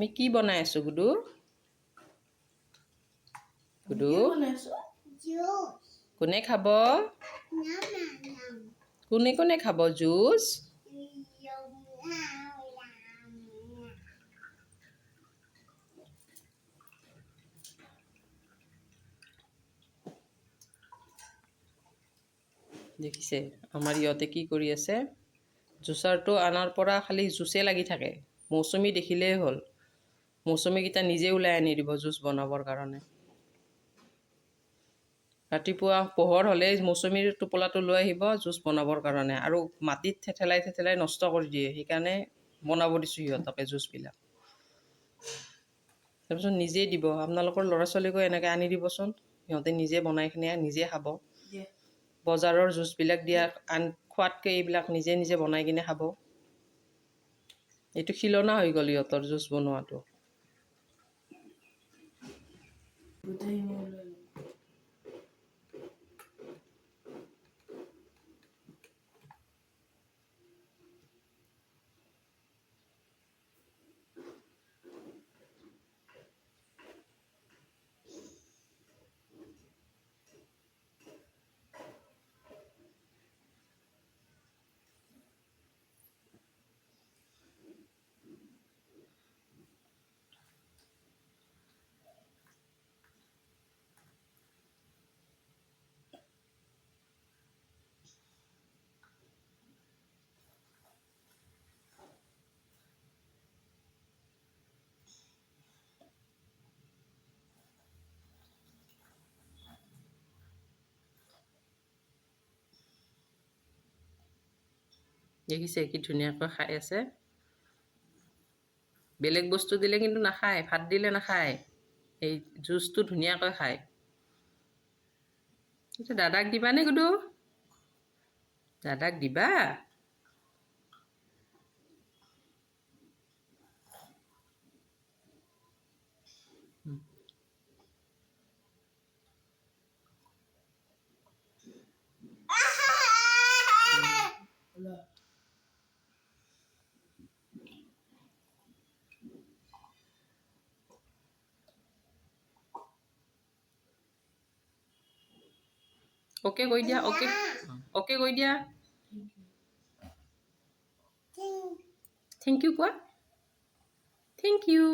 আমি কি বনাই আছো গুডু গুডু কোনে খাব কোনে কোনে খাব জুচ দেখিছে আমাৰ ইহঁতে কি কৰি আছে জুচাৰটো আনাৰ পৰা খালি জুচে লাগি থাকে মৌচুমী দেখিলেই হ'ল মৌচুমীকেইটা নিজে ওলাই আনি দিব জুচ বনাবৰ কাৰণে ৰাতিপুৱা পোহৰ হ'লেই মৌচুমীৰ টোপোলাটো লৈ আহিব জুচ বনাবৰ কাৰণে আৰু মাটিত থেতেলাই থেতেলাই নষ্ট কৰি দিয়ে সেইকাৰণে বনাব দিছোঁ সিহঁতকে জুচবিলাক তাৰপিছত নিজেই দিব আপোনালোকৰ ল'ৰা ছোৱালীকো এনেকৈ আনি দিবচোন সিহঁতে নিজে বনাই কিনে নিজে খাব বজাৰৰ জুচবিলাক দিয়া খোৱাতকৈ এইবিলাক নিজে নিজে বনাই কিনে খাব এইটো খিলনা হৈ গ'ল ইহঁতৰ জুচ বনোৱাটো দেখিছে কি ধুনীয়াকৈ খাই আছে বেলেগ বস্তু দিলে কিন্তু নাখায় ভাত দিলে নাখায় এই জুচটো ধুনীয়াকৈ খায় দাদাক দিবানে গুডু দাদাক দিবা অ'কে কৈ দিয়া অ'কে অ'কে কৈ দিয়া থেংক ইউ কোৱা থেংক ইউ